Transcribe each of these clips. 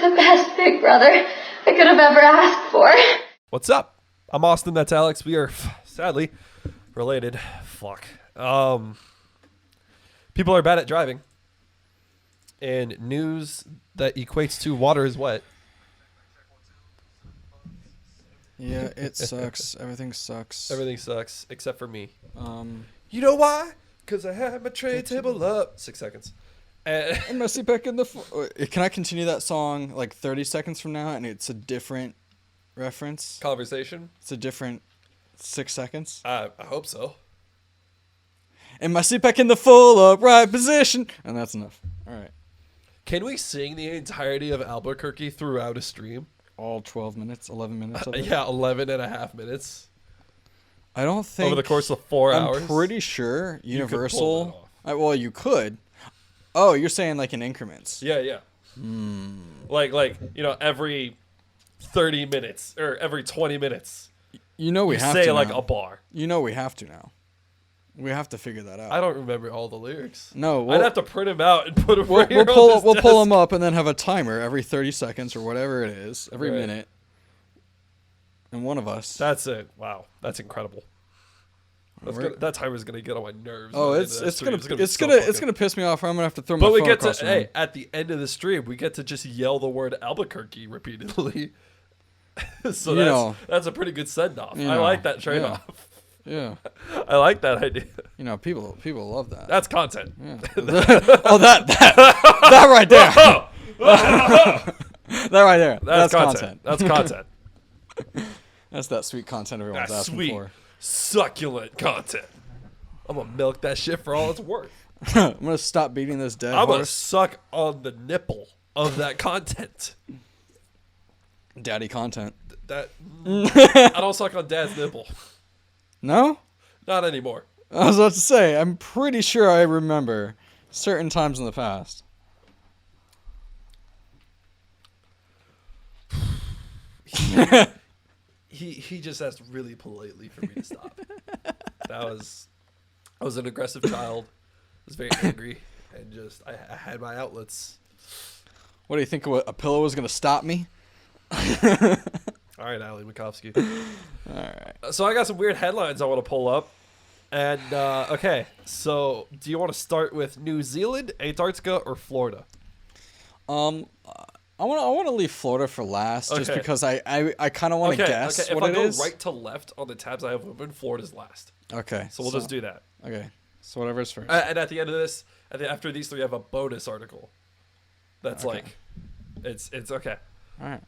the best big brother I could have ever asked for. What's up? I'm Austin. That's Alex. We are sadly related. Fuck. People are bad at driving. And news that equates to water is wet. Yeah, it sucks. Everything sucks. Everything sucks except for me. You know why? Because I had my tray table up. 6 seconds. And my seat back in the... Can I continue that song like 30 seconds from now and it's a different reference? Conversation? It's a different 6 seconds? I hope so. And my seat back in the full upright position. And that's enough. All right. Can we sing the entirety of Albuquerque throughout a stream? All 12 minutes, 11 minutes of it? Yeah, 11 and a half minutes. I don't think... Over the course of 4 hours? I'm pretty sure Universal... You could pull it off. Well, you could. Oh, you're saying like in increments. Yeah. Like every 30 minutes or every 20 minutes. You know we have say to like now. a bar. You know we have to now. We have to figure that out. I don't remember all the lyrics. No, I'd have to print them out and put them we'll We'll pull them up and then have a timer every 30 seconds or whatever it is, every minute. And one of us. That's it. Wow, that's incredible. That timer's gonna get on my nerves. Oh, it's gonna piss me off. I'm gonna have to throw my phone across the room. At the end of the stream, we get to just yell the word Albuquerque repeatedly. So that's a pretty good send off. I like that trade off. Yeah, I like that idea. People love that. That's content. Yeah. that right there. That right there. That's content. That's content. That's that sweet content everyone's asking sweet, for. Succulent content. I'm gonna milk that shit for all it's worth. I'm gonna stop beating this dead I'm horse. gonna suck on the nipple of that content. Daddy content. I don't suck on dad's nipple. No? Not anymore. I was about to say, I'm pretty sure I remember certain times in the past. He just asked really politely for me to stop. I was an aggressive child. I was very angry and just I had my outlets. What do you think? A pillow was going to stop me? All right, Ali Makovsky. All right. So I got some weird headlines I want to pull up. And, okay. So do you want to start with New Zealand, Antarctica, or Florida? I want to leave Florida for last just because I kind of want to guess what it is. If I go right to left on the tabs I have open, Florida's last. Okay. So we'll just do that. Okay. So whatever's first. And at the end of this, after these three, I have a bonus article. That's it's okay. All right.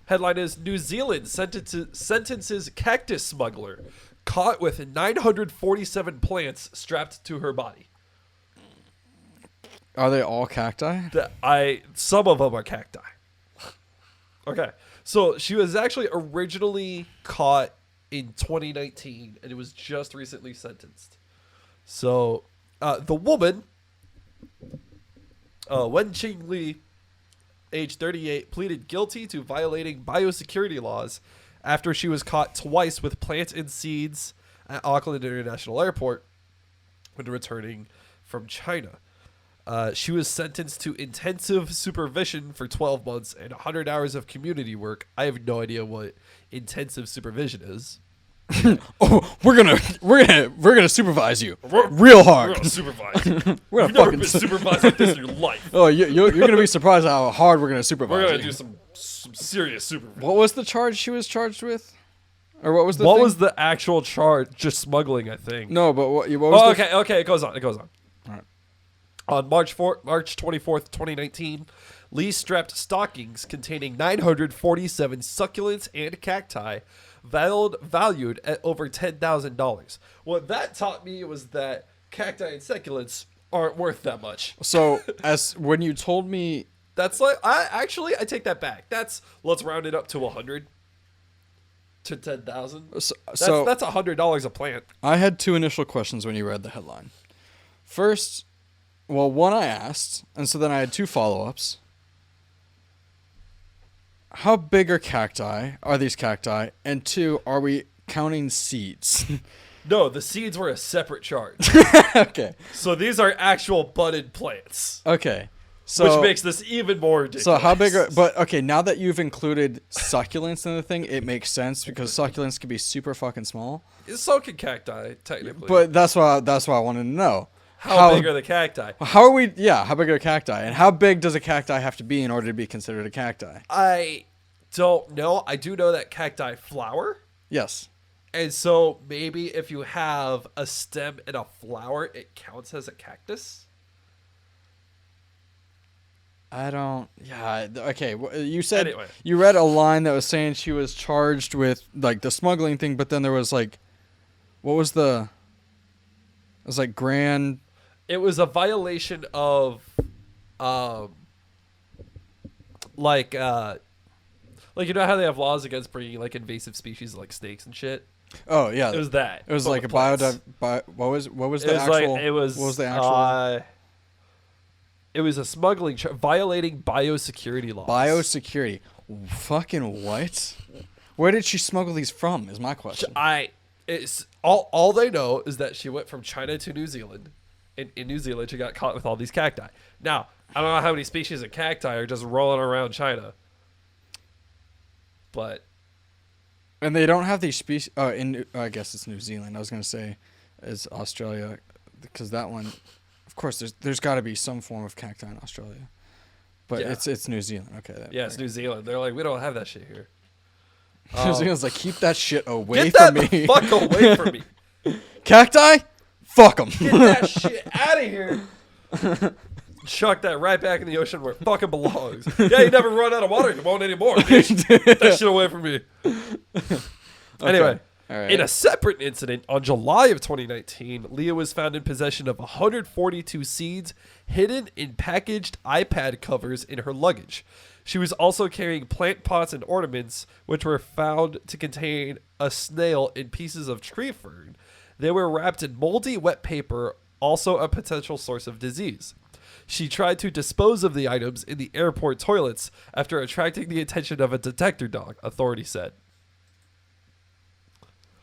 Headline is New Zealand sentences cactus smuggler caught with 947 plants strapped to her body. Are they all cacti? Some of them are cacti. Okay. So she was actually originally caught in 2019 and it was just recently sentenced. So the woman, Wen Ching Li, age 38, pleaded guilty to violating biosecurity laws after she was caught twice with plants and seeds at Auckland International Airport when returning from China. She was sentenced to intensive supervision for 12 months and 100 hours of community work. I have no idea what intensive supervision is. Oh, we're gonna supervise you real hard. We're gonna supervise you. We're You've never been supervised like this in your life. Oh, you're gonna be surprised how hard we're gonna supervise. We're gonna you. do some serious supervision. What was the charge she was charged with? Or what was the What thing? was the actual charge? Just smuggling, I think. No, but what was okay, it goes on. All right. On March 24th, 2019, Lee strapped stockings containing 947 succulents and cacti valued at over $10,000. What that taught me was that cacti and succulents aren't worth that much. So, as when you told me... That's like... I take that back. Let's round it up to 100 to 10,000. So that's $100 a plant. I had two initial questions when you read the headline. First... Well, one I asked, and so then I had two follow-ups. How big are these cacti? And two, are we counting seeds? No, the seeds were a separate charge. Okay. So these are actual budded plants. Okay. So, which makes this even more ridiculous. So how big are, but okay, now that you've included succulents in the thing, it makes sense because succulents can be super fucking small. So can cacti, technically. But that's why I wanted to know. How big are the cacti? How big are cacti? And how big does a cacti have to be in order to be considered a cacti? I don't know. I do know that cacti flower. Yes. And so maybe if you have a stem and a flower, it counts as a cactus. I don't. Yeah. Okay. You said Anyway. You read a line that was saying she was charged with like the smuggling thing, but then there was like, what was the? It was like grand. It was a violation of, like you know how they have laws against bringing like invasive species like snakes and shit. Oh yeah. It was that. It was but like with a plants. what was It the was actual? like it was. What was the actual? It was a smuggling violating biosecurity laws. Biosecurity. Fucking what? Where did she smuggle these from? Is my question. It's all they know is that she went from China to New Zealand. In New Zealand, she got caught with all these cacti. Now, I don't know how many species of cacti are just rolling around China. But And they don't have these species. I guess it's New Zealand. I was gonna say, it's Australia, because that one, of course, there's got to be some form of cacti in Australia, but Yeah. it's New Zealand. Okay. it's New Zealand. They're like, we don't have that shit here. New Zealand's like, keep that shit away Get that from me. the fuck away from me. Cacti? Fuck them. Get that shit out of here. Chuck that right back in the ocean where it fucking belongs. Yeah, you never run out of water. You won't anymore. Bitch. Get that shit away from me. Anyway, All right. in a separate incident on July of 2019, Leah was found in possession of 142 seeds hidden in packaged iPad covers in her luggage. She was also carrying plant pots and ornaments, which were found to contain a snail and pieces of tree fern. They were wrapped in moldy, wet paper, also a potential source of disease. She tried to dispose of the items in the airport toilets after attracting the attention of a detector dog, authorities said.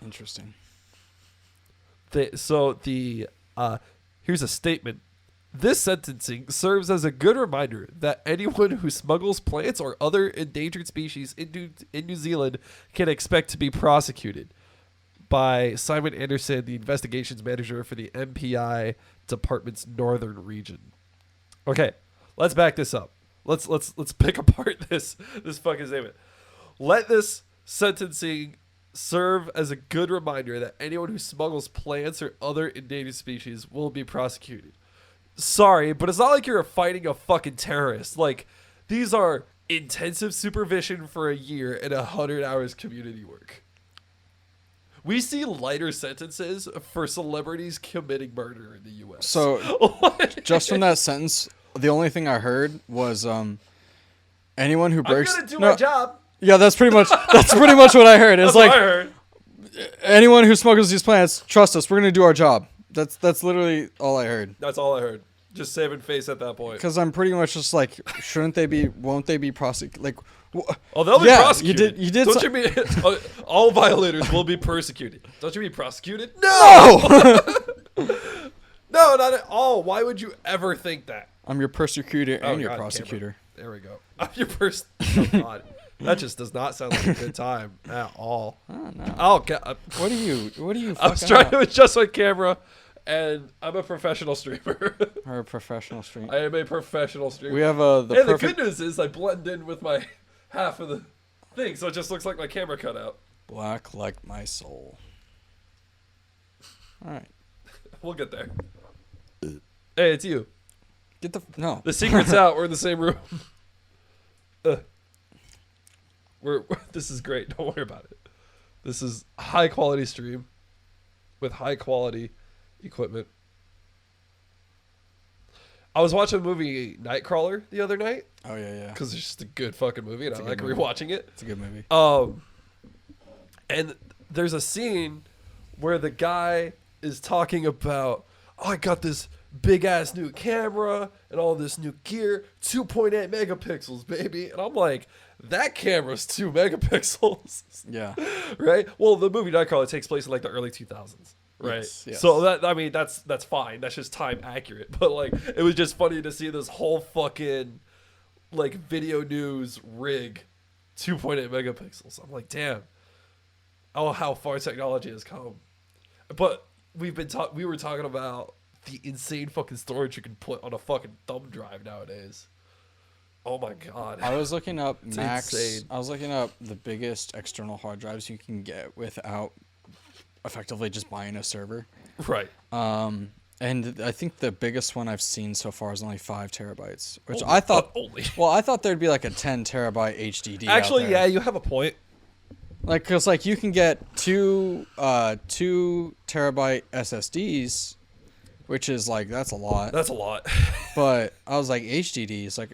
Interesting. Here's a statement. This sentencing serves as a good reminder that anyone who smuggles plants or other endangered species in New Zealand can expect to be prosecuted. By Simon Anderson, the investigations manager for the MPI department's northern region. Okay, let's back this up. Let's pick apart this fucking statement. Let this sentencing serve as a good reminder that anyone who smuggles plants or other endangered species will be prosecuted. Sorry, but it's not like you're fighting a fucking terrorist. Like, these are intensive supervision for a year and 100 hours community work. We see lighter sentences for celebrities committing murder in the U.S. So, just from that sentence, the only thing I heard was anyone who breaks. I'm gonna do my job. Yeah, that's pretty much what I heard. It's That's what like I heard. anyone who smuggles these plants, trust us, we're gonna do our job. That's literally all I heard. That's all I heard. Just saving face at that point. Because I'm pretty much just like, won't they be prosecuted? Like, Oh, they'll be yeah, prosecuted. You did. Don't you mean all violators will be persecuted? Don't you mean prosecuted? No. No, not at all. Why would you ever think that? I'm your persecutor and your God, prosecutor. There we go. I'm your Oh God, that just does not sound like a good time at all. Oh no. Oh God. What are you? I was trying to adjust my camera, and I'm a professional streamer. Or a professional stream. I am a professional streamer. We have the And perfect the good news is I blend in with my half of the thing, so it just looks like my camera cut out. black like my soul. All right. We'll get there. Hey, it's you. Get the no. The secret's out. We're in the same room. This is great. Don't worry about it. This is high quality stream with high quality equipment. I was watching the movie Nightcrawler the other night Oh yeah. because it's just a good fucking movie, and I a like good movie. rewatching it. It's a good movie. And there's a scene where the guy is talking about, oh, I got this big ass new camera and all this new gear, 2.8 megapixels, baby. And I'm like, that camera's 2 megapixels. Yeah. Right? Well, the movie Nightcrawler takes place in like the early 2000s. right? Yes. So that's fine. That's just time accurate. But like, it was just funny to see this whole fucking like video news rig, 2.8 megapixels. I'm like, damn. Oh, how far technology has come. But we were talking about the insane fucking storage you can put on a fucking thumb drive nowadays. Oh my god. I was looking up insane. I was looking up the biggest external hard drives you can get without effectively just buying a server. Right. And I think the biggest one I've seen so far is only 5 terabytes, which Only- I thought only. Well, I thought there'd be like a 10 terabyte HDD. Actually, out there. yeah, you have a point. Like, cause like you can get two terabyte SSDs, which is like that's a lot. That's a lot. But I was like HDDs, like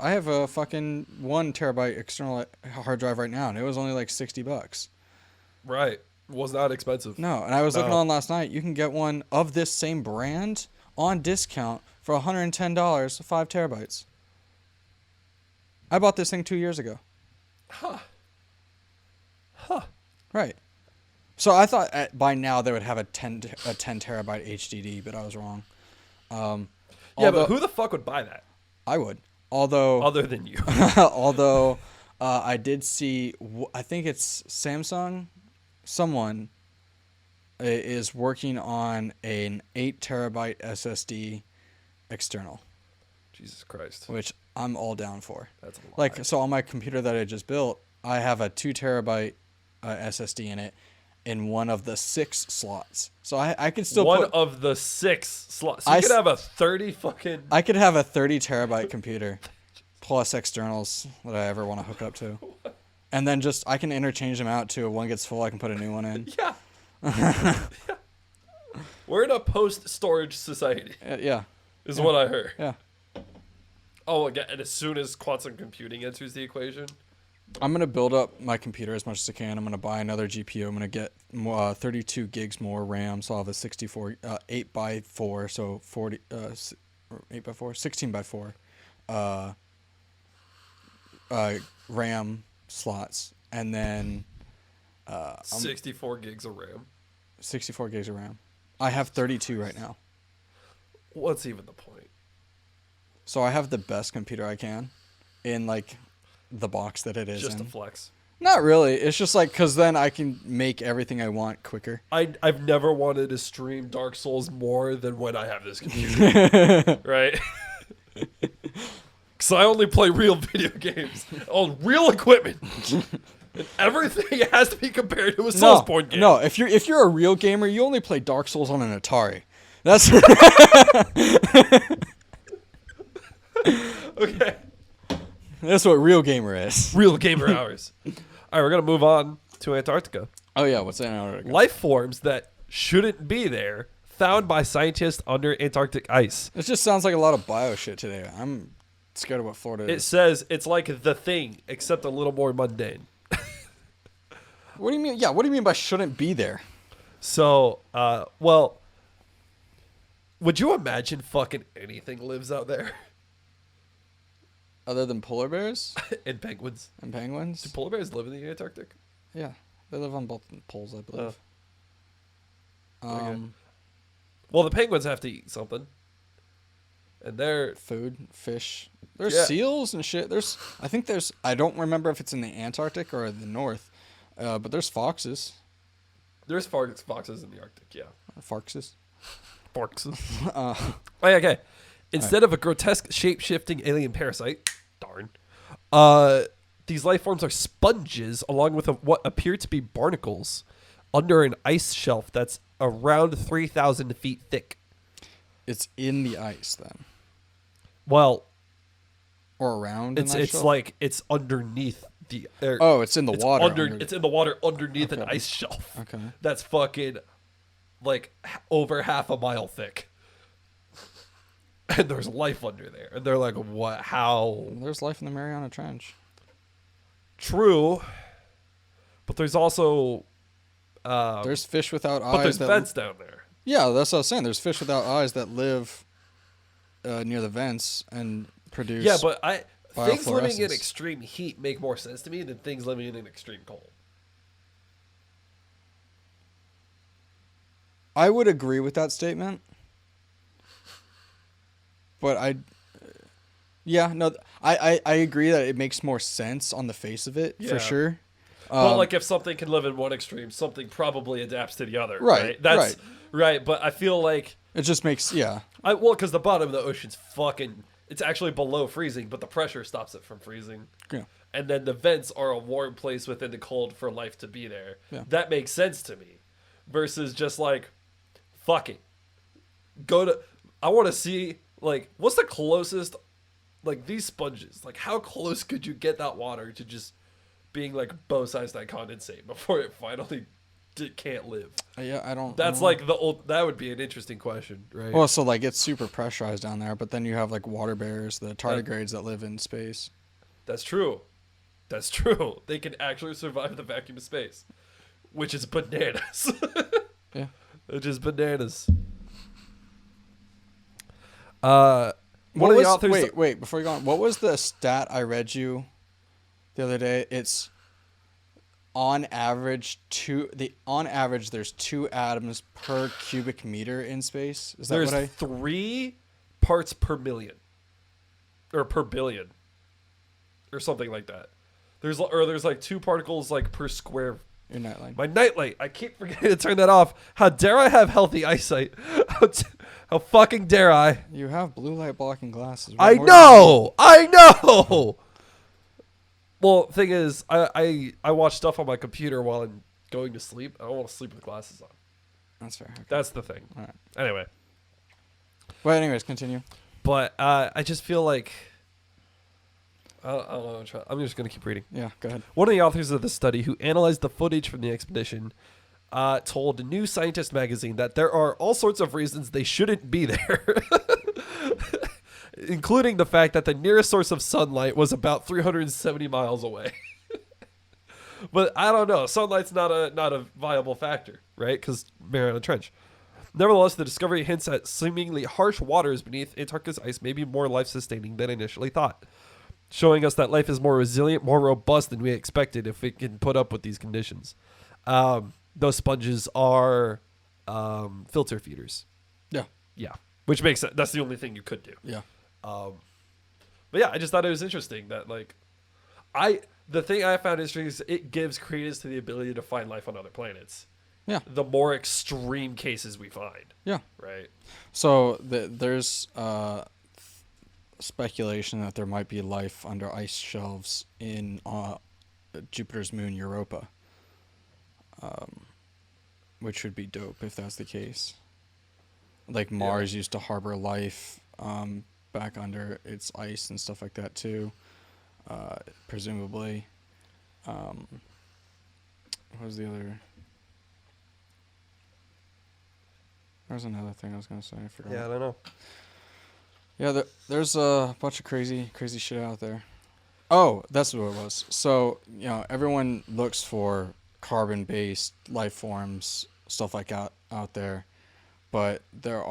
I have a fucking 1 terabyte external hard drive right now, and it was only like $60. Right. Was not expensive. No, and I was looking No. on last night. You can get one of this same brand on discount for $110, 5 terabytes. I bought this thing 2 years ago. Huh. Right. So I thought by now they would have a 10 terabyte HDD, but I was wrong. Yeah, but who the fuck would buy that? I would. Although Other than you. although I did see, I think it's Samsung, someone is working on an 8 terabyte SSD external, Jesus Christ. which I'm all down for. That's a lot. Like, so on my computer that I just built, I have a 2 terabyte SSD in it in one of the 6 slots. So I could still one put, of the 6 slots. So you could have a 30 fucking... I could have a 30 terabyte computer plus externals that I ever want to hook up to. And then just, I can interchange them out too. If one gets full, I can put a new one in. Yeah. Yeah. We're in a post-storage society, Yeah. is what I heard. Yeah. Oh, again, and as soon as quantum computing enters the equation... I'm going to build up my computer as much as I can. I'm going to buy another GPU. I'm going to get 32 gigs more RAM. So I'll have a 64, 8 by 4. So 40, 8 by 4, 16 by 4 RAM slots. And then 64 gigs of RAM. 64 gigs of RAM. I have 32 right now. What's even the point? So I have the best computer I can in like the box that it is Just in. a flex. Not really. It's just like, because then I can make everything I want quicker. I've never wanted to stream Dark Souls more than when I have this computer. Right? Because I only play real video games on real equipment. And everything has to be compared to a Soulsborne game. No, if you're a real gamer, you only play Dark Souls on an Atari. That's Okay. That's what real gamer is. Real gamer hours. All right, we're going to move on to Antarctica. Oh yeah, what's that? Antarctica? Life forms that shouldn't be there found by scientists under Antarctic ice. It just sounds like a lot of bio shit today. I'm scared of what Florida It is. says it's like The Thing, except a little more mundane. What do you mean? Yeah, what do you mean by shouldn't be there? So, well, would you imagine fucking anything lives out there? Other than polar bears And penguins. and penguins? Do polar bears live in the Antarctic? Yeah, they live on both poles, I believe. Okay. Well, the penguins have to eat something. And they're... Food, fish. There's Yeah. seals and shit. I don't remember if it's in the Antarctic or the North, but there's foxes. There's foxes in the Arctic, yeah. Foxes. Foxes. Oh, yeah, okay. Instead of a grotesque shape-shifting alien parasite, darn, these life forms are sponges along with what appear to be barnacles under an ice shelf that's around 3,000 feet thick. It's in the ice then, Well, or around. it's like it's underneath the. Oh, it's in the water. It's in the water underneath an ice shelf. Okay. That's fucking like over half a mile thick. And there's life under there. And they're like, what? How? There's life in the Mariana Trench. True. But there's also... There's fish without eyes. but there's vents down there. Yeah, that's what I was saying. There's fish without eyes that live near the vents and produce... Yeah, but things living in biofluorescence. extreme heat make more sense to me than things living in extreme cold. I would agree with that statement. But I agree that it makes more sense on the face of it, Yeah. for sure. But like if something can live in one extreme, something probably adapts to the other. Right, That's right. But I feel like it just makes, because the bottom of the ocean's it's actually below freezing, but the pressure stops it from freezing. Yeah. And then the vents are a warm place within the cold for life to be there. Yeah. That makes sense to me. Versus just like, fuck it. I want to see, like, what's the closest, like, these sponges, like, how close could you get that water to just being, like, bow-sized condensate before it finally can't live? Yeah, I don't That's, know. like, that would be an interesting question, right? Well, so, like, it's super pressurized down there, but then you have, like, water bears, the tardigrades that live in space. That's true. That's true. They can actually survive the vacuum of space, which is bananas. Yeah. Which is bananas. One of the authors. Wait! Before you go on, what was the stat I read you the other day? It's on average there's 2 atoms per cubic meter in space. Is that There's what 3 parts per million, or per billion, or something like that. There's like 2 particles like per square. your nightline? My nightlight. I keep forgetting to turn that off. How dare I have healthy eyesight? How fucking dare I? You have blue light blocking glasses. I know. Well, thing is, I watch stuff on my computer while I'm going to sleep. I don't want to sleep with glasses on. That's fair. Okay. That's the thing. All right. Anyway. Well, anyways, continue. But I just feel like I don't know. I'm just going to keep reading. Yeah, go ahead. One of the authors of the study who analyzed the footage from the expedition told New Scientist magazine that there are all sorts of reasons they shouldn't be there, including the fact that the nearest source of sunlight was about 370 miles away. But I don't know. Sunlight's not a viable factor, right? Because Mariana Trench. Nevertheless, the discovery hints at seemingly harsh waters beneath Antarctica's ice may be more life-sustaining than initially thought, showing us that life is more resilient, more robust than we expected if it can put up with these conditions. Those sponges are filter feeders. Yeah. Yeah, which makes sense. That's the only thing you could do. Yeah. But yeah, I just thought it was interesting that the thing I found interesting is it gives credence to the ability to find life on other planets. Yeah. The more extreme cases we find. Yeah. Right. So there's speculation that there might be life under ice shelves in Jupiter's moon Europa, which would be dope if that's the case. Like Mars used to harbor life back under its ice and stuff like that too, presumably. What was the other? There's another thing I was gonna say. I forgot. Yeah, I don't know. Yeah, there's a bunch of crazy shit out there. Oh, that's what it was. So, everyone looks for carbon-based life forms, stuff like out there, but there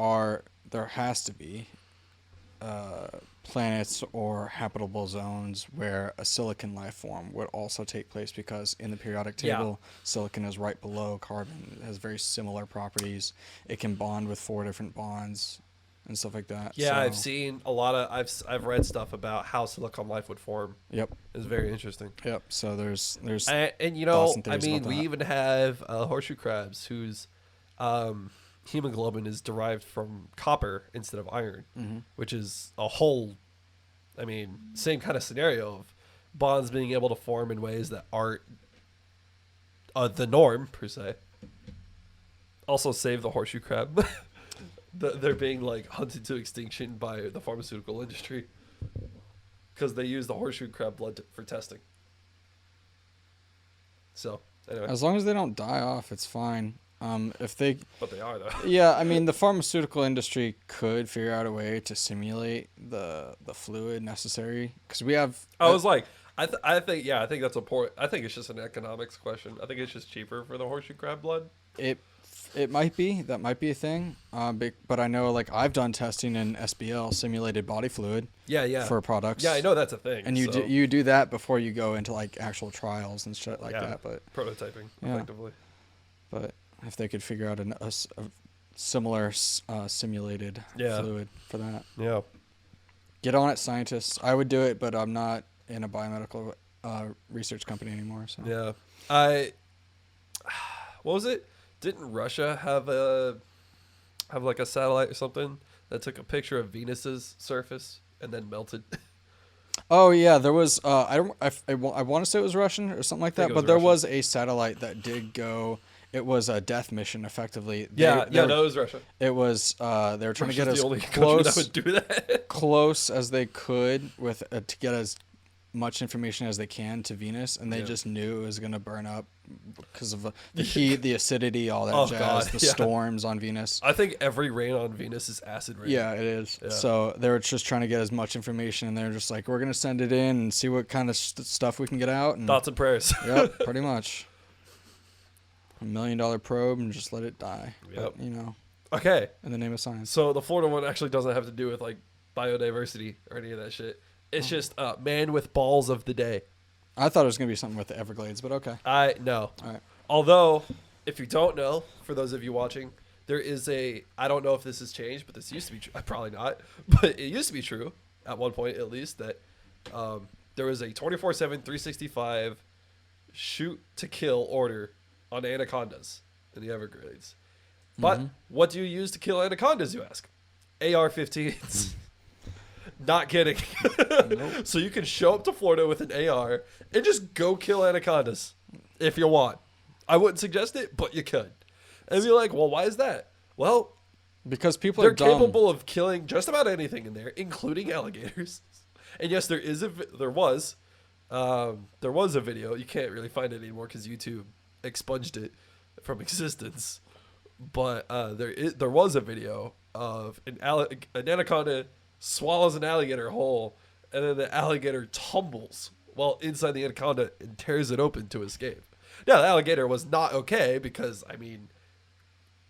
has to be planets or habitable zones where a silicon life form would also take place, because in the periodic table, silicon is right below carbon. It has very similar properties. It can bond with 4 different bonds and stuff like that. Yeah, So, I've seen a lot of I've read stuff about how silicon life would form. Yep. It's very interesting. Yep. So there's And thoughts and theories about we that. even have horseshoe crabs whose hemoglobin is derived from copper instead of iron, which is a whole, same kind of scenario of bonds being able to form in ways that aren't the norm per se. Also, save the horseshoe crab. They're being hunted to extinction by the pharmaceutical industry because they use the horseshoe crab blood for testing. So anyway, As long as they don't die off, it's fine. But they are though. Yeah, the pharmaceutical industry could figure out a way to simulate the fluid necessary, because we have. I think that's important. I think it's just an economics question. I think it's just cheaper for the horseshoe crab blood. It might be. That might be a thing. But I know, I've done testing in SBL, simulated body fluid. Yeah. For products. Yeah, I know that's a thing. And you do that before you go into actual trials and shit like that. But prototyping Yeah. effectively. But if they could figure out similar simulated Yeah. fluid for that. Yeah. Get on it, scientists. I would do it, but I'm not in a biomedical research company anymore. So Yeah. What was it? Didn't Russia have like a satellite or something that took a picture of Venus's surface and then melted? Oh yeah, there was. I want to say it was Russian or something like think that, it but was there Russian. was a satellite that did go. It was a death mission, effectively. No, it was Russia. It was. They were trying to get Russia's as the only country that close would do that. close as they could with to get as much information as they can to Venus, and they Yeah. just knew it was going to burn up because of the heat, the acidity, all that Oh, jazz, God, the yeah. storms on Venus. I think every rain on Venus is acid rain. Yeah, it is. Yeah. So they were just trying to get as much information, and they're just like, we're going to send it in and see what kind of stuff we can get out. And Thoughts and prayers. yep, pretty much. $1 million probe and just let it die. Yep. But, you know, Okay. in the name of science. So the Florida one actually doesn't have to do with like biodiversity or any of that shit. It's just man with balls of the day. I thought it was going to be something with the Everglades, but okay. No. All right. Although, if you don't know, for those of you watching, there is I don't know if this has changed, but this used to be true. Probably not, but it used to be true at one point at least that there was a 24/7, 365 shoot to kill order on anacondas in the Everglades. But what do you use to kill anacondas, you ask? AR-15s. Not kidding. Nope. So you can show up to Florida with an AR and just go kill anacondas if you want. I wouldn't suggest it, but you could. And be like, well, why is that? Well, Because people they're are dumb. capable of killing just about anything in there, including alligators. And yes, there was a video. You can't really find it anymore because YouTube expunged it from existence. But there was a video of an anaconda swallows an alligator whole, and then the alligator tumbles while inside the anaconda and tears it open to escape. Now, the alligator was not okay because, I mean,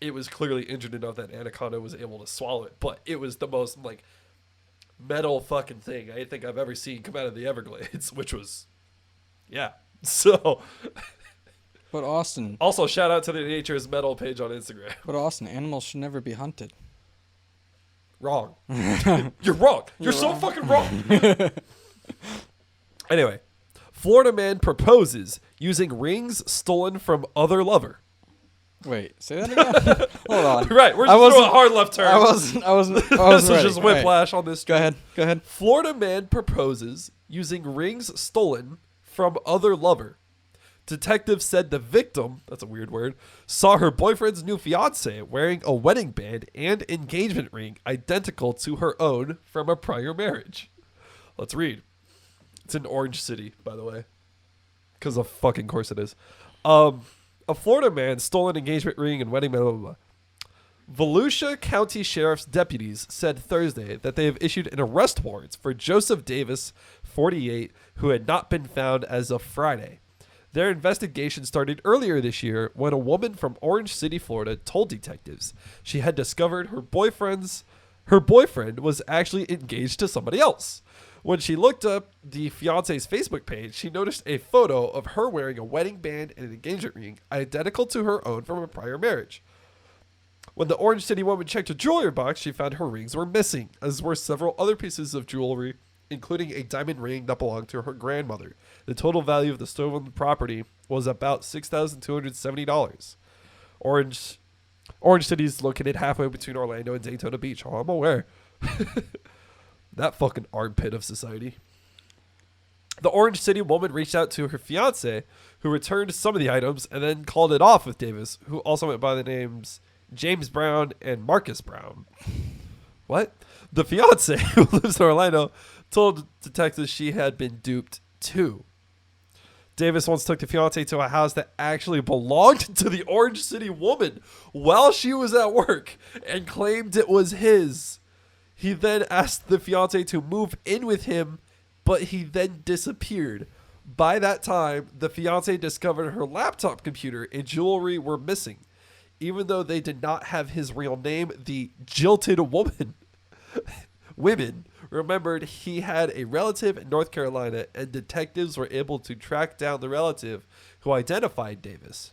it was clearly injured enough that anaconda was able to swallow it, but it was the most, like, metal fucking thing I think I've ever seen come out of the Everglades, which was, yeah. So, But Austin, also shout out to the Nature's Metal page on Instagram. animals should never be hunted. Wrong. You're wrong. You're so fucking wrong. Anyway, Florida man proposes using rings stolen from other lover. Wait, say that again. Hold on. Right, we're just doing a hard left turn. I wasn't This is ready. just whiplash on this. Go ahead. Florida man proposes using rings stolen from other lover. Detectives said the victim, that's a weird word, saw her boyfriend's new fiance wearing a wedding band and engagement ring identical to her own from a prior marriage. Let's read. It's in Orange City, by the way. Because of fucking course it is. A Florida man stole an engagement ring and wedding band, blah, blah, blah. Volusia County Sheriff's deputies said Thursday that they have issued an arrest warrant for Joseph Davis, 48, who had not been found as of Friday. Their investigation started earlier this year when a woman from Orange City, Florida, told detectives she had discovered her boyfriend was actually engaged to somebody else. When she looked up the fiance's Facebook page, she noticed a photo of her wearing a wedding band and an engagement ring identical to her own from a prior marriage. When the Orange City woman checked her jewelry box, she found her rings were missing, as were several other pieces of jewelry, including a diamond ring that belonged to her grandmother. The total value of the stolen property was about $6,270. Orange City is located halfway between Orlando and Daytona Beach. Oh, I'm aware. That fucking armpit of society. The Orange City woman reached out to her fiance, who returned some of the items and then called it off with Davis, who also went by the names James Brown and Marcus Brown. What? The fiance, who lives in Orlando, told detectives she had been duped too. Davis once took the fiance to a house that actually belonged to the Orange City woman while she was at work and claimed it was his. He then asked the fiance to move in with him, but he then disappeared. By that time, the fiance discovered her laptop computer and jewelry were missing. Even though they did not have his real name, the jilted women remembered he had a relative in North Carolina, and detectives were able to track down the relative who identified Davis.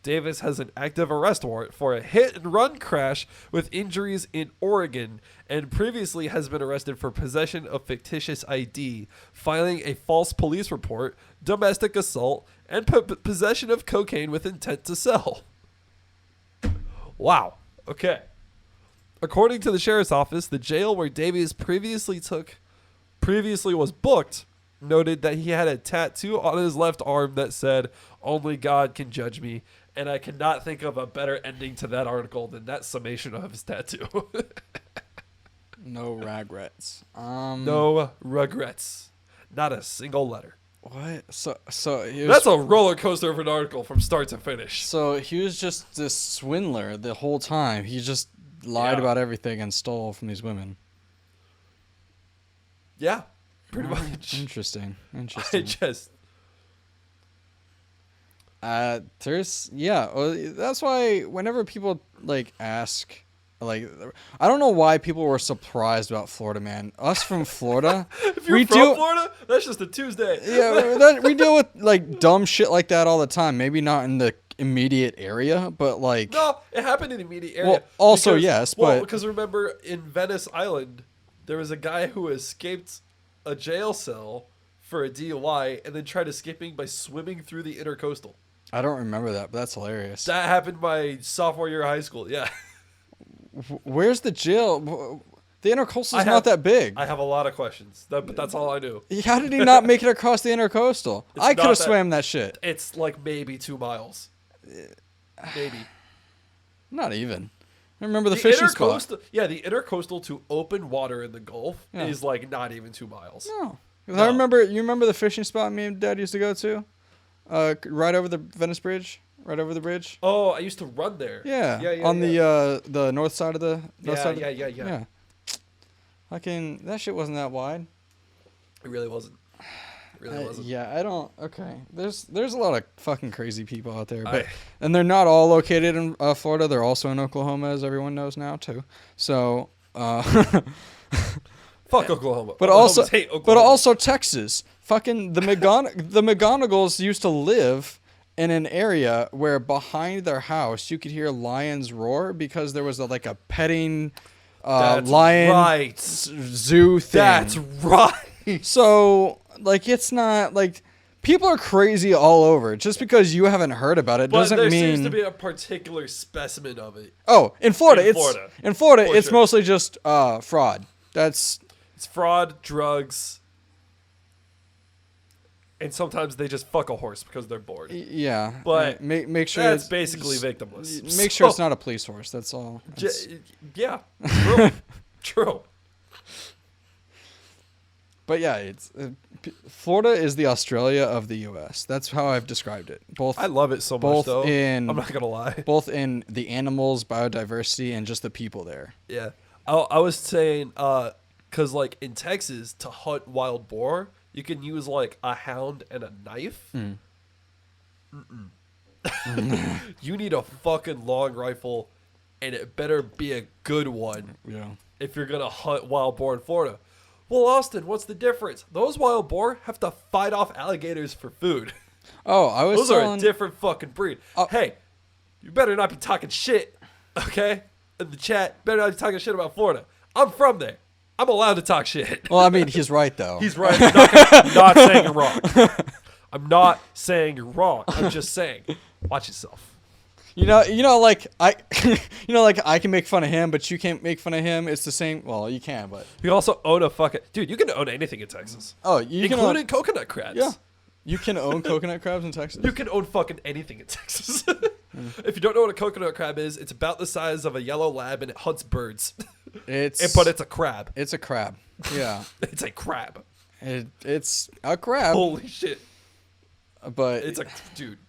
Davis has an active arrest warrant for a hit-and-run crash with injuries in Oregon and previously has been arrested for possession of fictitious ID, filing a false police report, domestic assault, and possession of cocaine with intent to sell. Wow. Okay. According to the sheriff's office, the jail where Davies previously was booked noted that he had a tattoo on his left arm that said, "Only God can judge me." And I cannot think of a better ending to that article than that summation of his tattoo. No regrets. No regrets. Not a single letter. What? So he was, That's a roller coaster of an article from start to finish. So he was just this swindler the whole time. He just lied about everything and stole from these women. Yeah, pretty much. Interesting. I just... that's why whenever people like ask, like, I don't know why people were surprised about Florida, man. Us from Florida, if you're from Florida, that's just a Tuesday. Yeah, we deal with like dumb shit like that all the time. Maybe not in the immediate area, but like no, it happened in the immediate area. Well, also yes, but because remember in Venice Island, there was a guy who escaped a jail cell for a DUI and then tried escaping by swimming through the intercoastal. I don't remember that, but that's hilarious. That happened my sophomore year of high school. Yeah. Where's the jail? The intercoastal is not that big. I have a lot of questions, but that's all I do. How did he not make it across the intercoastal? I could have swam that shit. It's like maybe 2 miles. Maybe. Not even. I remember the fishing spot. Yeah, the intercoastal to open water in the Gulf is like not even 2 miles. No. I remember. You remember the fishing spot me and Dad used to go to? Right over the Venice Bridge. Right over the bridge. Oh, I used to run there. Yeah. On the north side of the Yeah. Fucking that shit wasn't that wide. It really wasn't. Yeah, I don't. Okay, there's a lot of fucking crazy people out there, and they're not all located in Florida. They're also in Oklahoma, as everyone knows now too. So, fuck Oklahoma. But also Texas. Fucking the McGonagalls used to live in an area where behind their house you could hear lions roar because there was a petting lion zoo thing. That's right. So it's not like people are crazy all over. Just because you haven't heard about it doesn't mean there seems to be a particular specimen of it. Oh, in Florida, it's mostly just fraud. It's fraud, drugs. And sometimes they just fuck a horse because they're bored. Yeah, but make sure that's basically victimless. Make sure it's not a police horse. That's all. Yeah, true. True. But yeah, Florida is the Australia of the U.S. That's how I've described it. I love it so much, though. I'm not gonna lie. Both in the animals, biodiversity, and just the people there. Yeah, I was saying, because in Texas to hunt wild boar, you can use a hound and a knife. You need a fucking long rifle, and it better be a good one. Yeah. If you're gonna hunt wild boar in Florida. Well, Austin, what's the difference? Those wild boar have to fight off alligators for food. Oh, those are a different fucking breed. Hey, you better not be talking shit, okay? In the chat, better not be talking shit about Florida. I'm from there. I'm allowed to talk shit. Well, I mean, he's right, though. He's right. I'm not saying you're wrong. I'm not saying you're wrong. I'm just saying, watch yourself. I can make fun of him, but you can't make fun of him. It's the same. Well, you can, but you also own a fucking dude. You can own anything in Texas. Oh, including coconut crabs. Yeah, you can own coconut crabs in Texas. You can own fucking anything in Texas. If you don't know what a coconut crab is, it's about the size of a yellow lab and it hunts birds. But it's a crab. It's a crab. Yeah, it's a crab. It's a crab. Holy shit! But it's a dude.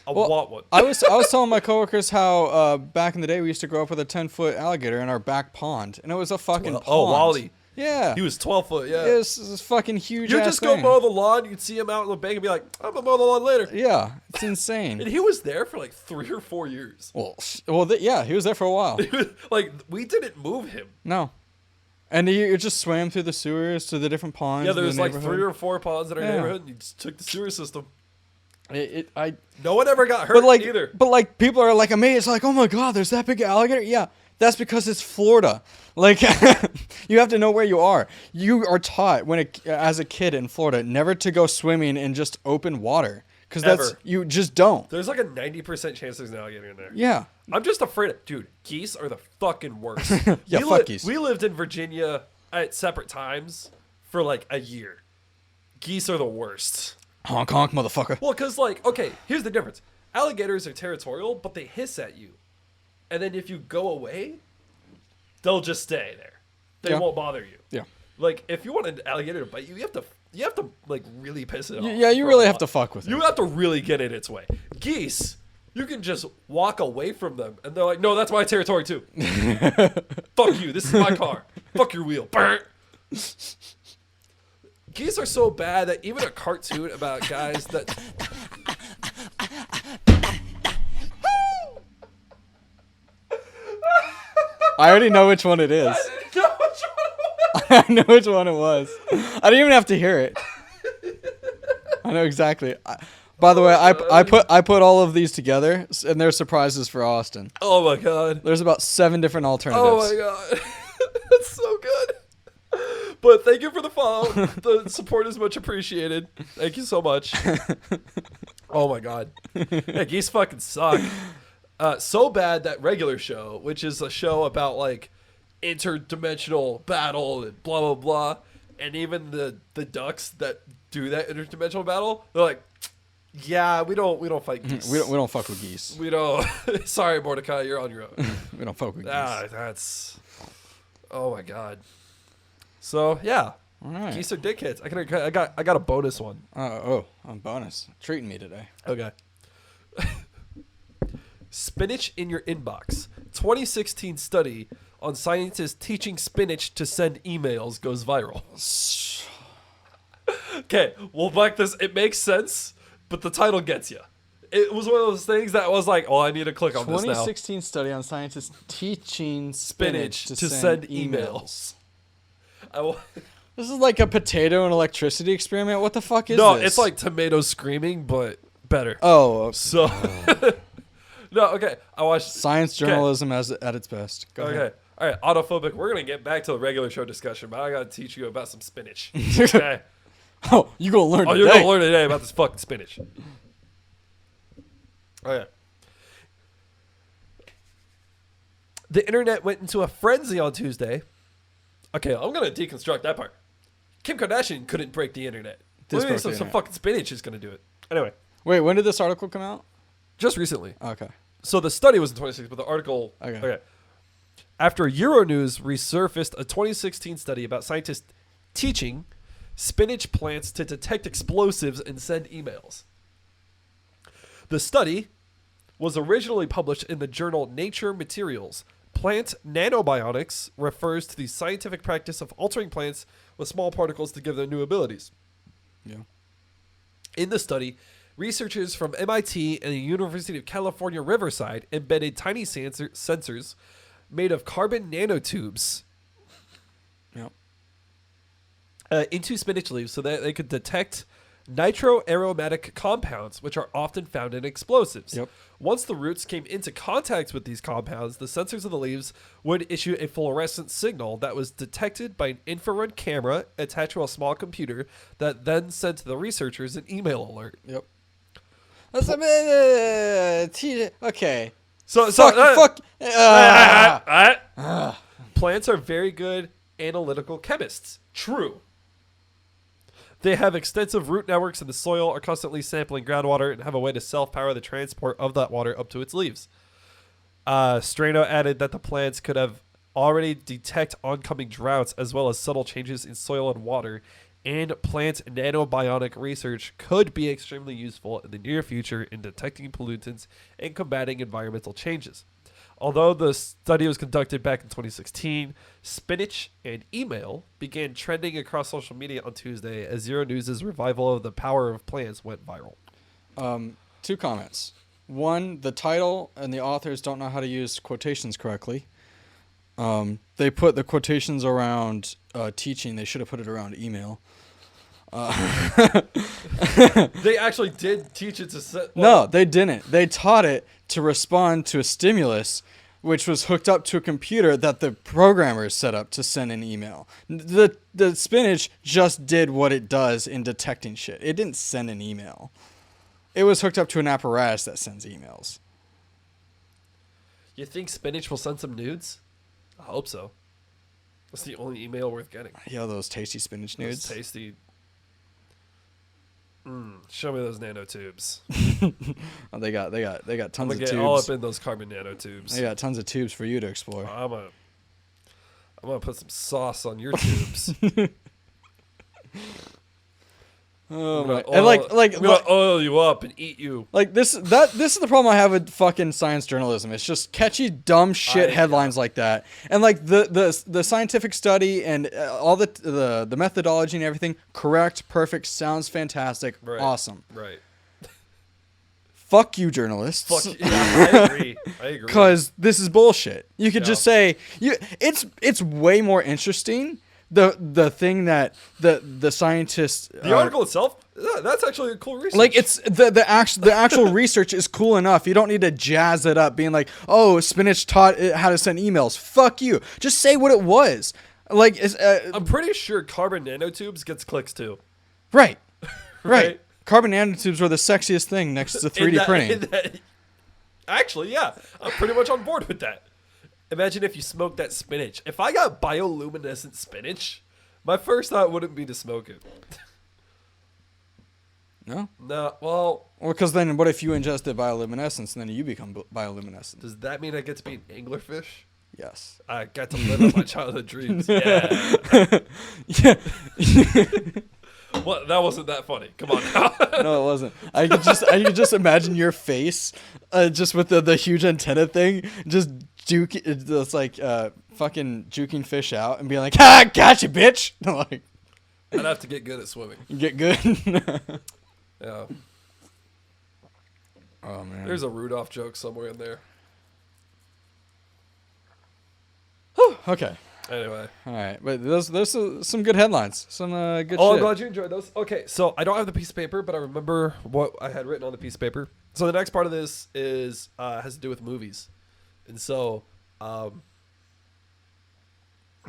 I want one. I was telling my coworkers how back in the day we used to grow up with a 10-foot alligator in our back pond, and it was a fucking pond. Oh, Wally. Yeah. He was 12 foot, yeah. It was this fucking huge You just go mow the lawn, you'd see him out on the bank and be like, I'm going to mow the lawn later. Yeah, it's insane. And he was there for 3 or 4 years. Yeah, he was there for a while. We didn't move him. No. And he just swam through the sewers to the different ponds. Yeah, there was 3 or 4 ponds in our neighborhood, and he just took the sewer system. No one ever got hurt either. But like people are like amazed, like, oh my god, there's that big alligator. Yeah, that's because it's Florida. Like, you have to know where you are. You are taught as a kid in Florida never to go swimming in just open water because you just don't. There's like a 90% chance there's an alligator in there. Yeah, I'm just afraid dude. Geese are the fucking worst. Yeah, fuck geese. We lived in Virginia at separate times for like a year. Geese are the worst. Honk honk, motherfucker. Well, because, like, okay, here's the difference. Alligators are territorial, but they hiss at you. And then if you go away, they'll just stay there. They won't bother you. Yeah. Like, if you want an alligator to bite you, you have to like, really piss it off. Yeah, you really have to fuck with it. You have to really get in its way. Geese, you can just walk away from them, and they're like, no, that's my territory, too. Fuck you, this is my car. Fuck your wheel. Burn. Geese are so bad that even a cartoon about guys that... I already know which one it is. I know which one it was. I didn't even have to hear it. I know exactly. By the way, I put all of these together, and they're surprises for Austin. Oh my god. There's about 7 different alternatives. Oh my god. That's so good. But thank you for the follow. The support is much appreciated. Thank you so much. Oh my god. Yeah, geese fucking suck. So bad that Regular Show, which is a show about like interdimensional battle and blah blah blah, and even the ducks that do that interdimensional battle, they're like, yeah, we don't fight geese. We don't fuck with geese. We don't. Sorry, Mordecai, you're on your own. We don't fuck with geese. That's. Oh my god. So yeah, all right. Geese are dickheads. I got a bonus one. A bonus. Treating me today. Okay. Spinach in your inbox. 2016 study on scientists teaching spinach to send emails goes viral. Okay, we'll back this. It makes sense, but the title gets you. It was one of those things that was like, oh, I need to click on this now. 2016 study on scientists teaching spinach to send emails. This is like a potato and electricity experiment. What the fuck is this? No, it's like tomatoes screaming, but better. Oh. So, no, okay. I watched science journalism at its best. Go ahead. All right, autophobic. We're going to get back to the regular show discussion, but I got to teach you about some spinach. Okay. Oh, you going to learn today. Oh, you're going to learn today about this fucking spinach. Okay. The internet went into a frenzy on Tuesday. Okay, I'm going to deconstruct that part. Kim Kardashian couldn't break the internet. Some fucking spinach is going to do it. Anyway. Wait, when did this article come out? Just recently. Okay. So the study was in 2016, but the article... Okay. After Euronews resurfaced a 2016 study about scientists teaching spinach plants to detect explosives and send emails. The study was originally published in the journal Nature Materials. Plant nanobionics refers to the scientific practice of altering plants with small particles to give them new abilities. Yeah. In the study, researchers from MIT and the University of California, Riverside embedded tiny sensors made of carbon nanotubes into spinach leaves so that they could detect nitroaromatic compounds, which are often found in explosives. Yep. Once the roots came into contact with these compounds, the sensors of the leaves would issue a fluorescent signal that was detected by an infrared camera attached to a small computer that then sent to the researchers an email alert. Yep. Okay. Plants are very good analytical chemists. True. They have extensive root networks in the soil, are constantly sampling groundwater, and have a way to self-power the transport of that water up to its leaves. Strano added that the plants could have already detect oncoming droughts as well as subtle changes in soil and water, and plant nanobionic research could be extremely useful in the near future in detecting pollutants and combating environmental changes. Although the study was conducted back in 2016, spinach and email began trending across social media on Tuesday as Euronews' revival of the power of plants went viral. 2 comments. 1, the title and the authors don't know how to use quotations correctly. They put the quotations around teaching. They should have put it around email. They actually did teach it to set. No, they didn't. They taught it to respond to a stimulus, which was hooked up to a computer that the programmers set up to send an email. The spinach just did what it does in detecting shit. It didn't send an email. It was hooked up to an apparatus that sends emails. You think spinach will send some nudes? I hope so. That's the only email worth getting. Yo, those tasty spinach nudes. Those tasty. Show me those nanotubes. Oh, they got tons of Get tubes. all up in those carbon nanotubes. They got tons of tubes for you to explore. I'm gonna put some sauce on your tubes. Oh I'm my! gonna And I'm gonna oil you up and eat you. like this is the problem I have with fucking science journalism. It's just catchy, dumb shit headlines like that, and like the scientific study and all the methodology and everything correct, perfect, sounds fantastic, awesome. Right. Fuck you, journalists. Fuck you. I agree. Because this is bullshit. You could just say it's way more interesting. The thing that the scientists the article itself, that's actually a cool research. like it's the actual research is cool enough. You don't need to jazz it up being like, oh, spinach taught it how to send emails. Fuck you. Just say what it was. Like I'm pretty sure carbon nanotubes gets clicks too. Right. Carbon nanotubes were the sexiest thing next to 3D printing. Actually, yeah, I'm pretty much on board with that. Imagine if you smoked that spinach. If I got bioluminescent spinach, my first thought wouldn't be to smoke it. No? No, well... Well, because then what if you ingested bioluminescence and then you become bioluminescent? Does that mean I get to be an anglerfish? Yes. I got to live out my childhood dreams. Yeah. Yeah. Well, that wasn't that funny. Come on now. No, it wasn't. I could just imagine your face, just with the huge antenna thing, just it's like fucking juking fish out and being like, "Ha, gotcha, bitch!" Like, I'd have to get good at swimming. Get good. Yeah. Oh man. There's a Rudolph joke somewhere in there. Whew, okay. Anyway. All right, but there's some good headlines, some good shit. Oh, I'm glad you enjoyed those. Okay, so I don't have the piece of paper, but I remember what I had written on the piece of paper. So the next part of this is has to do with movies, and so,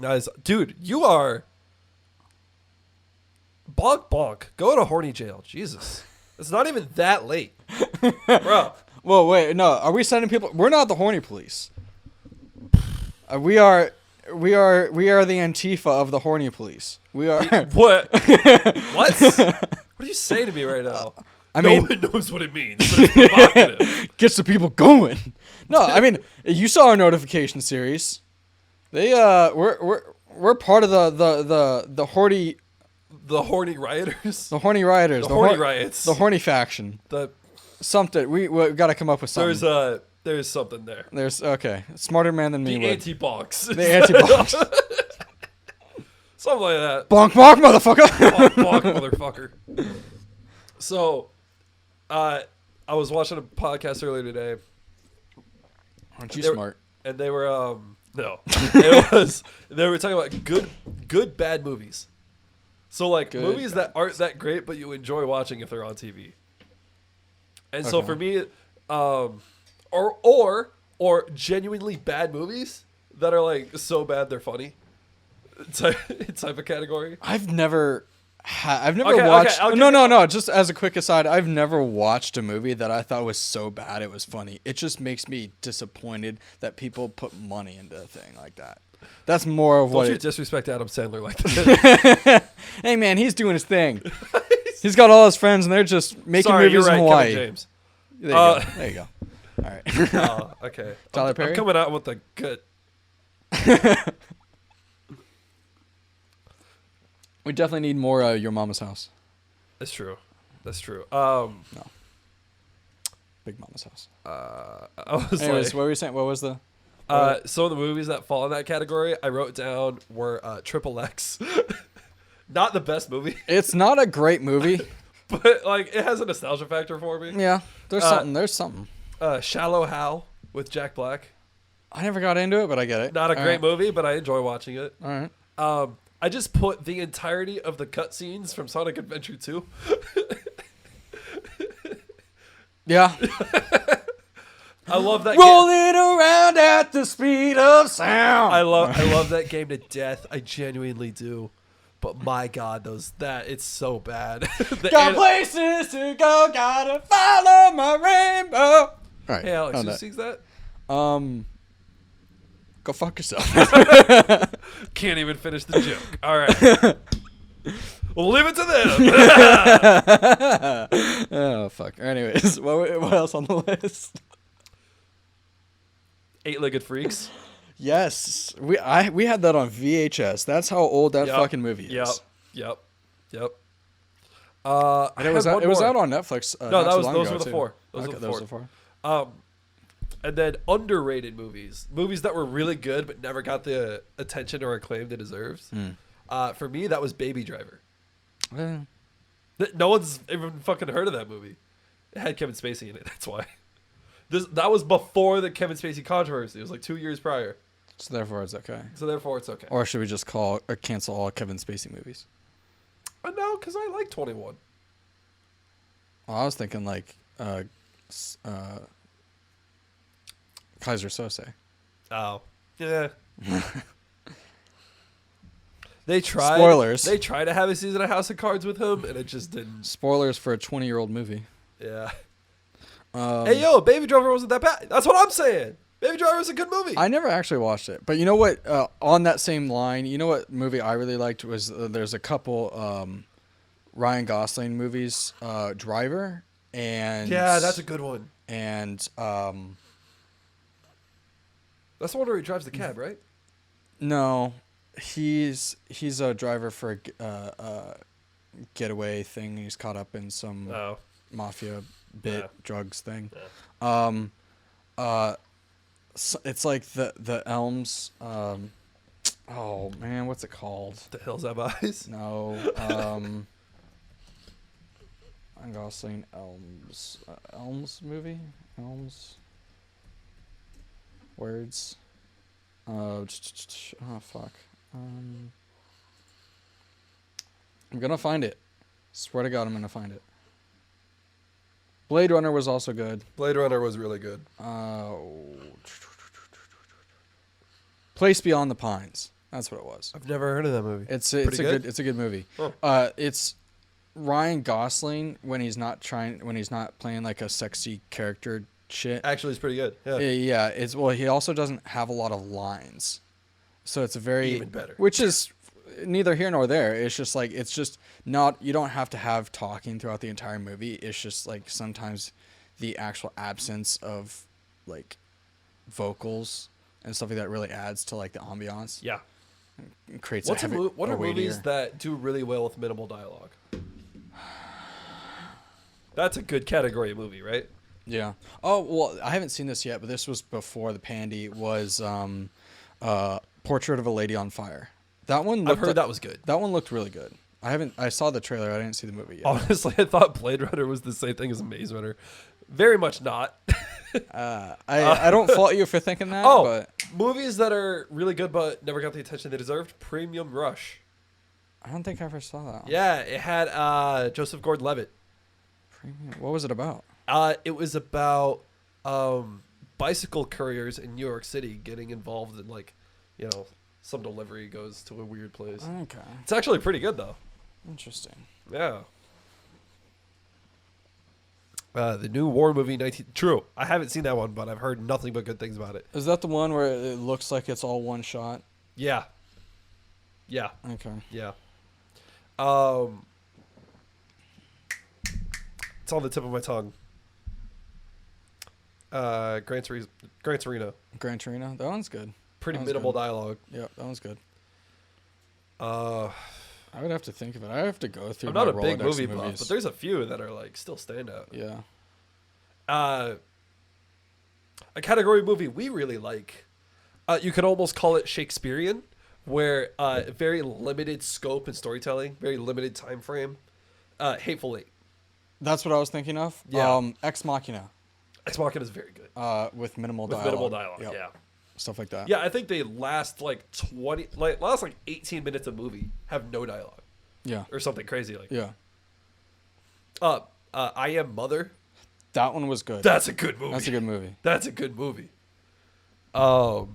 guys, dude, you are bonk. Go to horny jail, Jesus. It's not even that late, bro. Well, wait, no, are we sending people? We're not the horny police. We are the Antifa of the horny police. We are. What? What? What are you saying to me right now? I mean, no one knows what it means. But it's provocative. Gets the people going. No, I mean, you saw our notification series. They we're part of the horny. The horny rioters. The horny rioters. The horny riots. The horny faction. Something we got to come up with something. There's something there. There's okay. Smarter man than me. The anti-box. The anti-box. Something like that. Bonk, motherfucker. Bonk, motherfucker. So, I was watching a podcast earlier today. Aren't you smart? And they were no. They were talking about good bad movies. So like movies that aren't that great but you enjoy watching if they're on TV. And so for me, or genuinely bad movies that are like so bad they're funny type of category. I've never watched. Okay, No. Just as a quick aside, I've never watched a movie that I thought was so bad it was funny. It just makes me disappointed that people put money into a thing like that. That's more of what. Don't you disrespect Adam Sandler like that? Hey man, he's doing his thing. He's got all his friends and they're just making movies in Hawaii. Kevin James. There you go. All right. Okay. Tyler Perry? I'm coming out with the good. We definitely need more Your Mama's House. That's true. No. Big Mama's House. I was Anyways, what were you saying? What was the... some of the movies that fall in that category I wrote down were Triple X. Not the best movie. It's not a great movie. But like it has a nostalgia factor for me. Yeah, there's something. Shallow Hal with Jack Black. I never got into it, but I get it. Not a great movie, but I enjoy watching it. All right. I just put the entirety of the cutscenes from Sonic Adventure 2. Yeah. I love that Rolling around at the speed of sound. I love that game to death. I genuinely do. But my God, it's so bad. Got places to go, gotta follow my rainbow. All right. Hey Alex, who sings that? Go fuck yourself. Can't even finish the joke. All right. We'll leave it to them. Oh fuck. Anyways, what else on the list? Eight-Legged Freaks. Yes, we had that on VHS. That's how old that fucking movie is. Yep. And it was out on Netflix. No, those were the four. Those were the four. And then underrated movies that were really good but never got the attention or acclaim they deserved. For me, that was Baby Driver. No one's even fucking heard of that movie. It had Kevin Spacey in it. That's why. That was before the Kevin Spacey controversy. It was like 2 years prior. So therefore it's okay. Or should we just cancel all Kevin Spacey movies? No, because I like 21. Well, I was thinking like Kaiser Sose. Oh. Yeah. They tried. Spoilers. They tried to have a season of House of Cards with him, and it just didn't. Spoilers for a 20-year-old movie. Yeah. Hey, yo, Baby Driver wasn't that bad. That's what I'm saying. Baby Driver was a good movie. I never actually watched it. But you know what? On that same line, you know what movie I really liked was there's a couple Ryan Gosling movies, Driver and... Yeah, that's a good one. And... that's the one where he drives the cab, right? No. He's a driver for a getaway thing. He's caught up in some mafia drugs thing. Yeah. So it's like the Elms. Oh man, what's it called? The Hills Have Eyes. No. I'm Gosling Elms. Elms movie. Elms. Words. Oh fuck. I'm gonna find it. Swear to God, I'm gonna find it. Blade Runner was also good. Blade Runner was really good. Place Beyond the Pines. That's what it was. I've never heard of that movie. It's a good movie. Huh. It's Ryan Gosling when he's not playing like a sexy character shit. Actually, it's pretty good. Yeah. Yeah. He also doesn't have a lot of lines, so it's a very even better. Which is neither here nor there. It's just like you don't have to have talking throughout the entire movie. It's just like sometimes the actual absence of like vocals and stuff like that really adds to like the ambiance. Yeah. It creates what are weightier movies that do really well with minimal dialogue? That's a good category of movie, right? Yeah. Oh, well, I haven't seen this yet, but this was before the pandy, was Portrait of a Lady on Fire. That one I've heard that was good. That one looked really good. I saw the trailer. I didn't see the movie yet. Honestly, I thought Blade Runner was the same thing as Maze Runner. Very much not. I don't fault you for thinking that. But movies that are really good but never got the attention they deserved. Premium Rush. I don't think I ever saw that one. Yeah, it had Joseph Gordon-Levitt. What was it about? It was about bicycle couriers in New York City getting involved in some delivery goes to a weird place. Okay. It's actually pretty good though. Interesting. Yeah. The new war movie, True. I haven't seen that one, but I've heard nothing but good things about it. Is that the one where it looks like it's all one shot? Yeah. Yeah. Okay. Yeah. It's on the tip of my tongue. Gran Torino. Gran Torino? That one's good. Pretty minimal good. dialogue. Yeah, that one's good. I would have to think of it. I have to go through. I'm not a my big Rolodex movie of buff, movies. but there's a few that are still stand out. Yeah. A category movie we really like. You could almost call it Shakespearean, where very limited scope and storytelling, very limited time frame. Hateful Eight. That's what I was thinking of. Yeah. Ex Machina. Ex Machina is very good. With minimal With dialogue. minimal dialogue. Yep. Yeah. stuff like that. Yeah, I think they last like 18 minutes of movie have no dialogue. Yeah. Or something crazy like Yeah. I Am Mother. That one was good. That's a good movie. That's a good movie. That's a good movie. Gosh.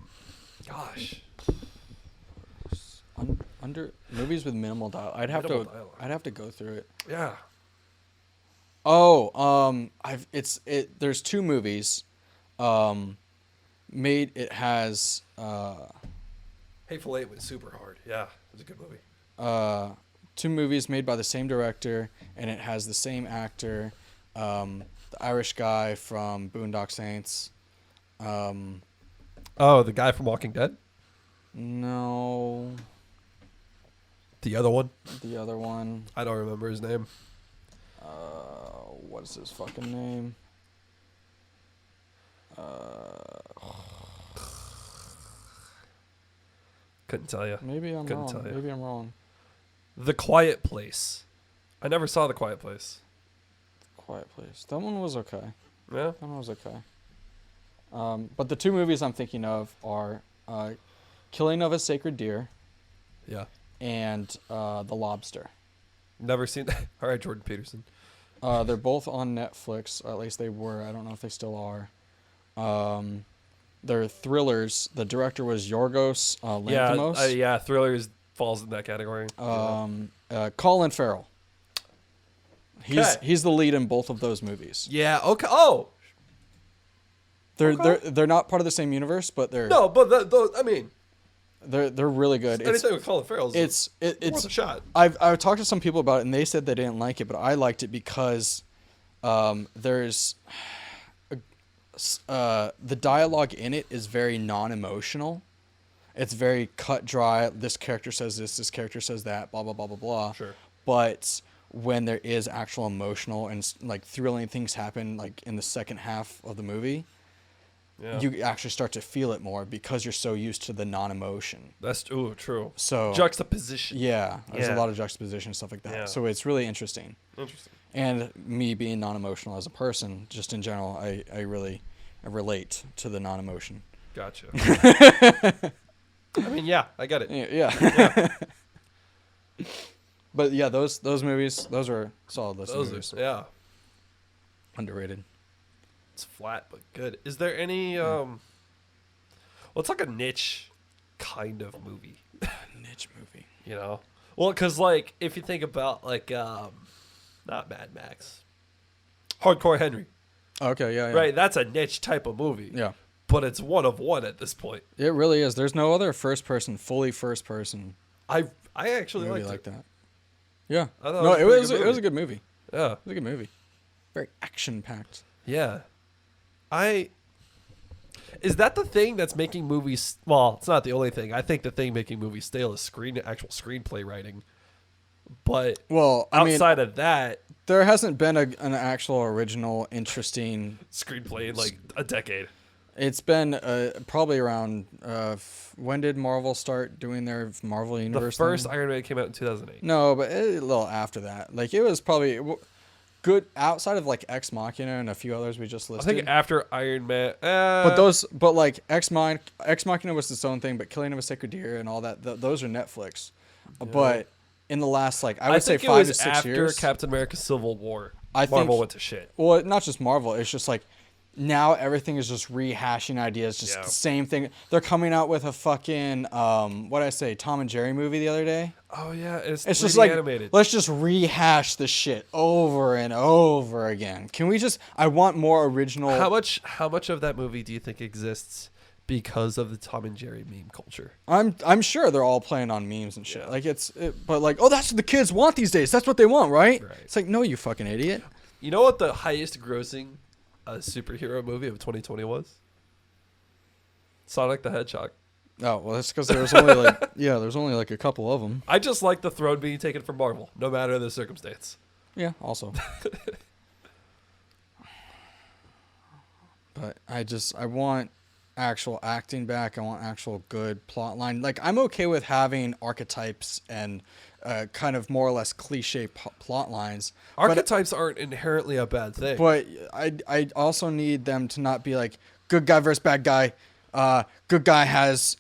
Under movies with minimal dialogue. I'd have to go through it. Yeah. Oh, there's two movies. It has Hateful Eight was super hard. Yeah, it was a good movie. two movies made by the same director, and it has the same actor, the Irish guy from Boondock Saints. Oh, the guy from Walking Dead? No, The other one? the other one. I don't remember his name. What is his fucking name? Couldn't tell you. Maybe I'm Couldn't wrong. tell you. Maybe I'm wrong. The Quiet Place. I never saw The Quiet Place. Quiet Place. That one was okay. Yeah? That one was okay. But the two movies I'm thinking of are Killing of a Sacred Deer Yeah. and The Lobster. Never seen that. All right, Jordan Peterson. They're both on Netflix, or at least they were. I don't know if they still are. They're thrillers. The director was Yorgos Lanthimos. Yeah, Thrillers falls in that category. Colin Farrell. Okay. He's the lead in both of those movies. Yeah, okay. Oh! They're not part of the same universe, but they're No, but I mean, they're really good. anything with Colin Farrell is worth a shot. I've talked to some people about it, and they said they didn't like it, but I liked it because there's the dialogue in it is very non-emotional. It's very cut dry. This character says this character says that, blah blah blah blah blah. Sure. But when there is actual emotional and like thrilling things happen, like in the second half of the movie, Yeah. you actually start to feel it more because you're so used to the non-emotion. That's true. So Juxtaposition. yeah, there's Yeah. a lot of juxtaposition and stuff like that. Yeah. So it's really interesting. Interesting. And me being non-emotional as a person, just in general, I relate to the non-emotion. Gotcha. I mean, yeah, I get it. Yeah. But yeah, those movies, those are solid list of movies. Yeah. Underrated. It's flat but good. Is there any well, it's like a niche kind of movie, Niche movie. you know? Well, cuz like if you think about like not Mad Max. Hardcore Henry. Okay, yeah. Right, that's a niche type of movie. Yeah. But it's one of one at this point. It really is. There's no other fully first person I actually movie liked like it. that. Yeah. I thought No, it it was a pretty good was movie. a good movie. Yeah. It was a good movie. Very action packed. Yeah. Is that the thing that's making movies? Well, it's not the only thing. I think the thing making movies stale is actual screenplay writing. But Well, outside of that, there hasn't been an actual original interesting. screenplay in like a decade. It's been probably around. When did Marvel start doing their Marvel The Universe? first thing? Iron Man came out in 2008. No, but a little after that. Like it was probably good outside of like Ex Machina and a few others we just I listed. think after Iron Man. but like Ex Machina was its own thing, but Killing of a Sacred Deer and all that, those are Netflix. But in the last I would say think 5 it to was 6 after years, Captain America: Civil War. I Marvel think- went to shit. well, not just Marvel, it's just like now everything is just rehashing ideas, just Yeah. the same thing. They're coming out with a fucking what did I say, Tom and Jerry movie the other day. Oh yeah, it's It's just 3D like animated. let's just rehash the shit over and over again. Can we just? I want more original. How much of that movie do you think exists because of the Tom and Jerry meme culture? I'm sure they're all playing on memes and shit. Yeah. Like but like, oh, that's what the kids want these days. That's what they want, right? Right. It's like, no, you fucking idiot. You know what the highest grossing superhero movie of 2020 was? Sonic the Hedgehog. Oh well, that's because there's only like there's only like a couple of them. I just like the throne being taken from Marvel, no matter the circumstance. Yeah, also. But I want actual acting back. I want actual good plot line. Like I'm okay with having archetypes and kind of more or less cliche plot lines. Archetypes aren't inherently a bad thing. But I also need them to not be like good guy versus bad guy. good guy has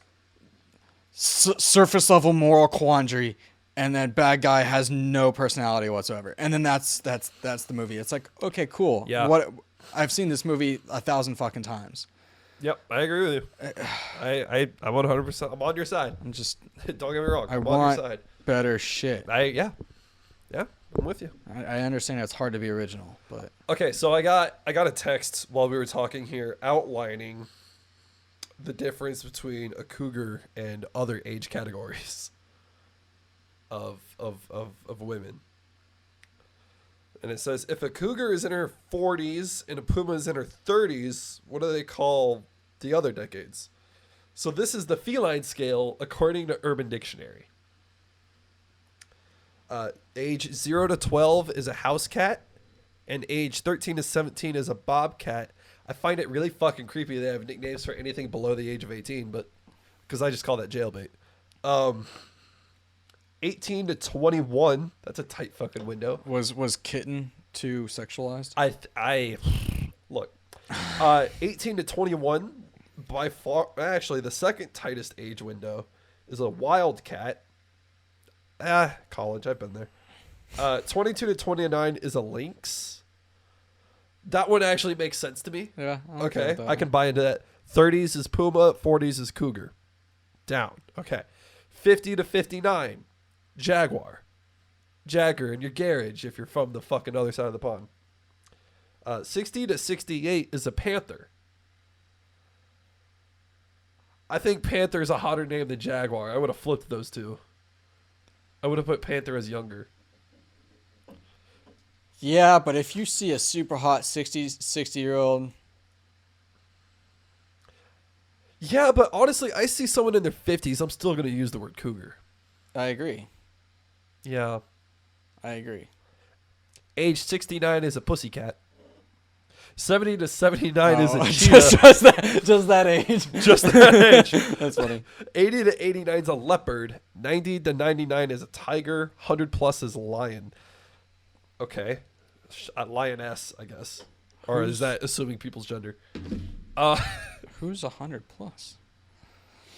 surface level moral quandary, and then bad guy has no personality whatsoever. And then that's the movie. It's like, okay, cool. Yeah. What I've seen this movie 1,000 fucking times. Yep, I agree with you. I'm 100%. I'm on your side. I'm just. Don't get me wrong. I I'm want on your side. better shit. Yeah, I'm with you. I understand it's hard to be original, but Okay, so I got a text while we were talking here outlining the difference between a cougar and other age categories of women. And it says, if a cougar is in her 40s and a puma is in her 30s, what do they call the other decades? So this is the feline scale according to Urban Dictionary. Age 0 to 12 is a house cat, and age 13 to 17 is a bobcat. I find it really fucking creepy they have nicknames for anything below the age of 18, but because I just call that jailbait. 18 to 21, that's a tight fucking window. was kitten too sexualized? I look, 18 to 21 by far. Actually, the second tightest age window is a wildcat. College, I've been there. 22 to 29 is a lynx. That one actually makes sense to me. Yeah. I'm Okay, with that I can buy into that. 30s is puma, 40s is cougar. Down. Okay. 50 to 59, jaguar. Jagger in your garage if you're from the fucking other side of the pond. 60 to 68 is a panther. I think panther is a hotter name than jaguar. I would have flipped those two. I would have put panther as younger. Yeah, but if you see a super hot 60-year-old... Yeah, but honestly, I see someone in their 50s, I'm still going to use the word cougar. I agree. Yeah. I agree. Age 69 is a pussycat. 70 to 79 is a cheetah. Just that age. Just that age. That's funny. 80 to 89 is a leopard. 90 to 99 is a tiger. 100 plus is a lion. Okay. A lioness, I guess. Or is that assuming people's gender? Who's 100 plus?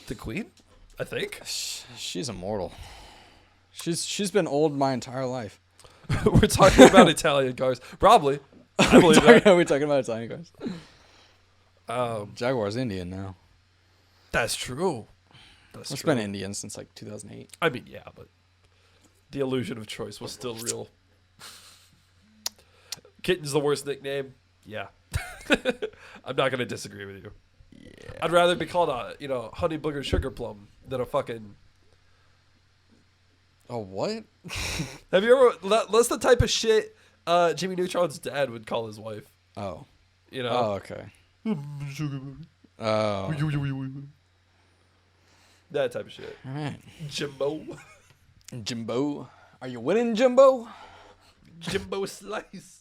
The queen, I think. She's immortal. She's been old my entire life. We're talking about Italian cars. Probably. I believe that. We're talking about Italian cars. Jaguar's Indian now. That's true. It's been Indian since like 2008. I mean, yeah, but the illusion of choice was still real. Kitten's the worst nickname. Yeah. I'm not going to disagree with you. Yeah. I'd rather be called a, honey booger sugar plum than a fucking... Oh, what? Have you ever... That's the type of shit Jimmy Neutron's dad would call his wife. Oh. You know? Oh, okay. Oh. That type of shit. All right. Jimbo. Jimbo. Are you winning, Jimbo? Jimbo Slice.